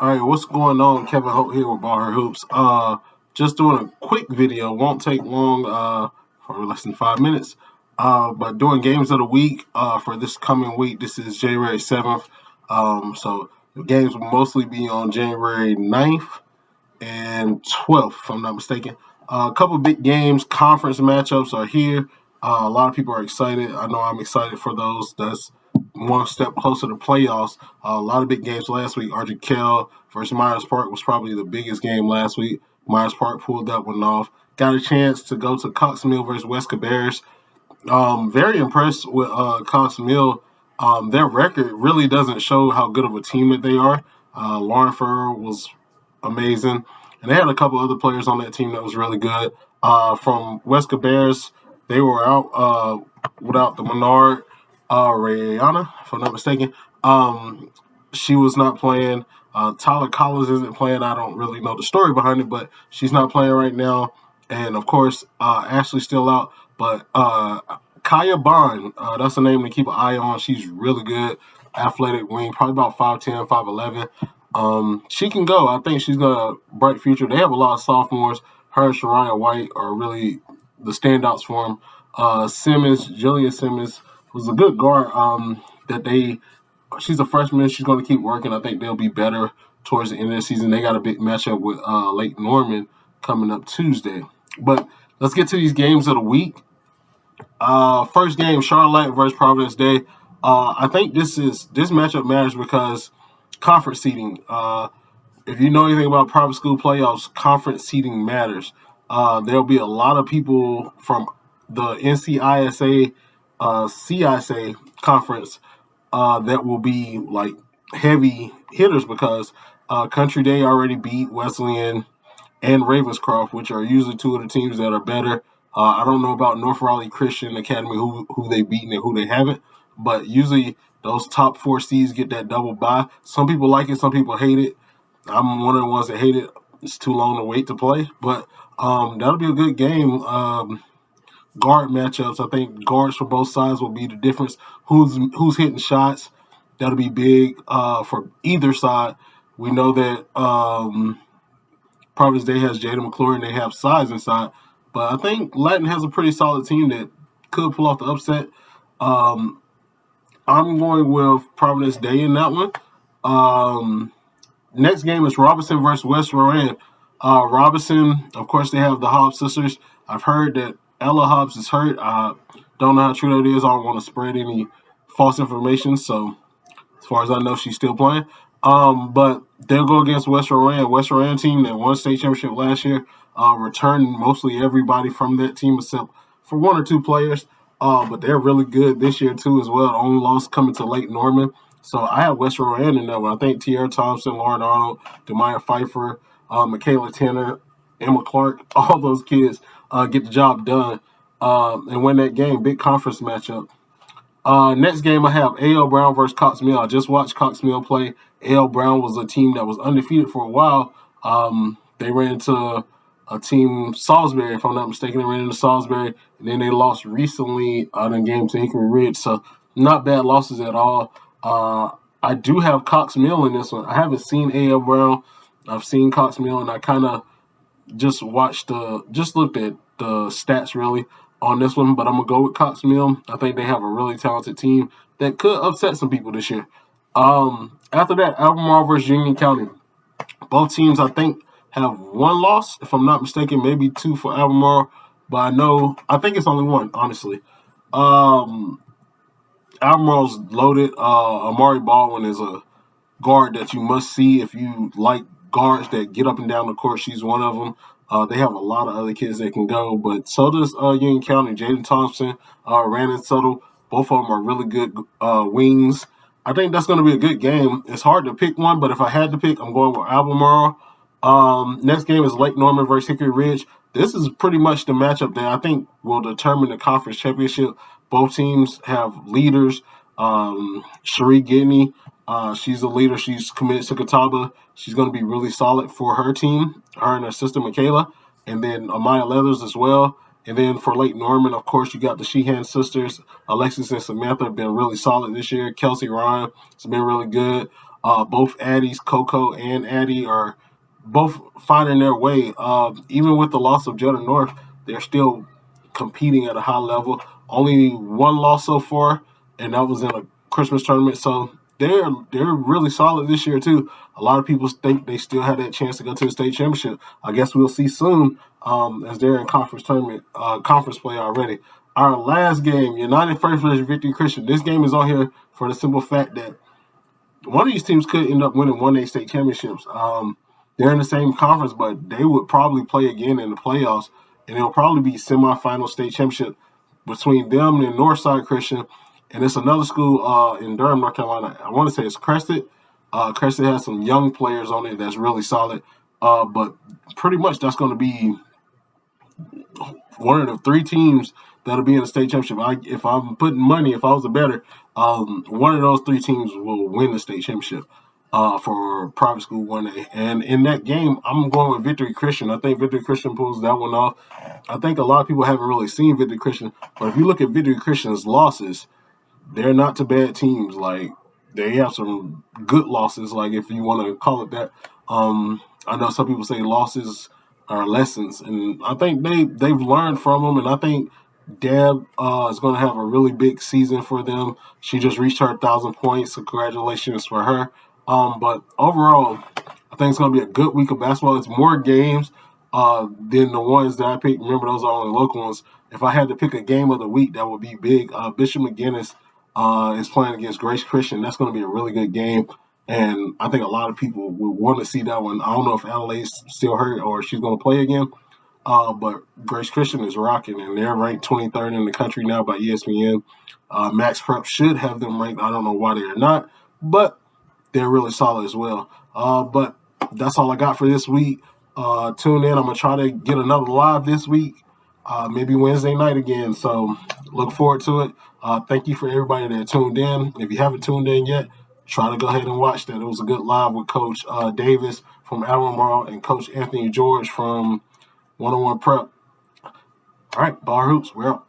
All right, what's going on? Kevin Hope here with BallHer Hoops. Just doing a quick video. Won't take long. For less than 5 minutes. But doing games of the week. For this coming week. This is January 7th. So the games will mostly be on January 9th and 12th, if I'm not mistaken. A couple big games, conference matchups are here. A lot of people are excited. I know I'm excited for those. That's one step closer to playoffs. A lot of big games last week. Archie Kell versus Myers Park was probably the biggest game last week. Myers Park pulled that one off. Got a chance to go to Cox Mill versus West Bears. Very impressed with Cox Mill. Their record really doesn't show how good of a team that they are. Lauren Furr was amazing, and they had a couple other players on that team that was really good. From West Bears, they were out without the Menard Rayana, if I'm not mistaken. She was not playing. Tyler Collins isn't playing. I don't really know the story behind it, but she's not playing right now. And of course, Ashley's still out. But Kaya Bond, that's a name to keep an eye on. She's really good, athletic wing, probably about 5'10", 5'11". She can go. I think she's got a bright future. They have a lot of sophomores. Her and Shariah White are really the standouts for them. Jillian Simmons was a good guard. She's a freshman. She's going to keep working. I think they'll be better towards the end of the season. They got a big matchup with Lake Norman coming up Tuesday. But let's get to these games of the week. First game, Charlotte versus Providence Day. I think this matchup matters because conference seeding. If you know anything about private school playoffs, conference seeding matters. There'll be a lot of people from the NCISA, CISA conference that will be like heavy hitters because Country Day already beat Wesleyan and Ravenscroft, which are usually two of the teams that are better. I don't know about North Raleigh Christian Academy, who they've beaten and who they haven't, but usually those top four seeds get that double bye. Some people like it, some people hate it. I'm one of the ones that hate it. It's too long to wait to play, but that'll be a good game. Guard matchups. I think guards for both sides will be the difference. Who's hitting shots? That'll be big for either side. We know that Providence Day has Jada McClure and they have size inside, but I think Latin has a pretty solid team that could pull off the upset. I'm going with Providence Day in that one. Next game is Robinson versus West Rowan. Robinson, of course, they have the Hobbs sisters. I've heard that Ella Hobbs is hurt. I don't know how true that is. I don't want to spread any false information. So, as far as I know, she's still playing. But they'll go against West Rowan. West Rowan team that won state championship last year returned mostly everybody from that team except for one or two players. But they're really good this year, too, as well. The only loss coming to Lake Norman. So I have West Rowan in that one. I think Tierra Thompson, Lauren Arnold, Demaya Pfeiffer, Michaela Tanner, Emma Clark, all those kids get the job done and win that game. Big conference matchup. Next game, I have A.L. Brown versus Cox Mill. I just watched Cox Mill play. A.L. Brown was a team that was undefeated for a while. They ran into a team, Salisbury, if I'm not mistaken. They ran into Salisbury, and then they lost recently in a game to Hickory Ridge. So not bad losses at all. I do have Cox Mill in this one. I haven't seen A.L. Brown. I've seen Cox Mill, and I kind of just looked at the stats really on this one, but I'm gonna go with Cox Mill. I think they have a really talented team that could upset some people this year. After that, Albemarle versus Union County. Both teams, I think, have one loss, if I'm not mistaken, maybe two for Albemarle, but I think it's only one, honestly. Albemarle's loaded. Amari Baldwin is a guard that you must see if you like guards that get up and down the court. She's one of them. They have a lot of other kids that can go, but so does Union County. Jaden Thompson, Randon Tuttle, both of them are really good wings. I think that's going to be a good game. It's hard to pick one, but if I had to pick, I'm going with Albemarle. Next game is Lake Norman versus Hickory Ridge. This is pretty much the matchup that I think will determine the conference championship. Both teams have leaders. Cherie Gidney, she's a leader. She's committed to Catawba. She's going to be really solid for her team, her and her sister Michaela, and then Amaya Leathers as well. And then for Lake Norman, of course, you got the Sheehan sisters. Alexis and Samantha have been really solid this year. Kelsey Ryan has been really good. Both Addies, Coco and Addie, are both finding their way. Even with the loss of Jetta North, they're still competing at a high level. Only one loss so far, and that was in a Christmas tournament. So they're really solid this year too. A lot of people think they still have that chance to go to the state championship. I guess we'll see soon, as they're in conference play already. Our last game, United First versus Victory Christian. This game is on here for the simple fact that one of these teams could end up winning 1A state championships. They're in the same conference, but they would probably play again in the playoffs, and it'll probably be semifinal state championship between them and Northside Christian. And it's another school in Durham, North Carolina. I want to say it's Crested. Crested has some young players on it that's really solid. But pretty much that's going to be one of the three teams that'll be in the state championship. If I'm putting money, if I was a bettor, one of those three teams will win the state championship for private school 1A. And in that game, I'm going with Victory Christian. I think Victory Christian pulls that one off. I think a lot of people haven't really seen Victory Christian, but if you look at Victory Christian's losses, they're not to bad teams. Like, they have some good losses, like, if you want to call it that. I know some people say losses are lessons, and I think they've learned from them, and I think Deb is going to have a really big season for them. She just reached her 1,000 points, so congratulations for her. But overall, I think it's going to be a good week of basketball. It's more games than the ones that I picked. Remember, those are only local ones. If I had to pick a game of the week, that would be big. Bishop McGinnis is playing against Grace Christian. That's going to be a really good game. And I think a lot of people would want to see that one. I don't know if Adelaide's still hurt or if she's going to play again. But Grace Christian is rocking, and they're ranked 23rd in the country now by ESPN. Max Prep should have them ranked. I don't know why they're not, but they're really solid as well. But that's all I got for this week. Tune in. I'm going to try to get another live this week, maybe Wednesday night again. So look forward to it. Thank you for everybody that tuned in. If you haven't tuned in yet, try to go ahead and watch that. It was a good live with Coach Davis from Albemarle and Coach Anthony George from 101 Prep. All right, BallHer Hoops, we're up.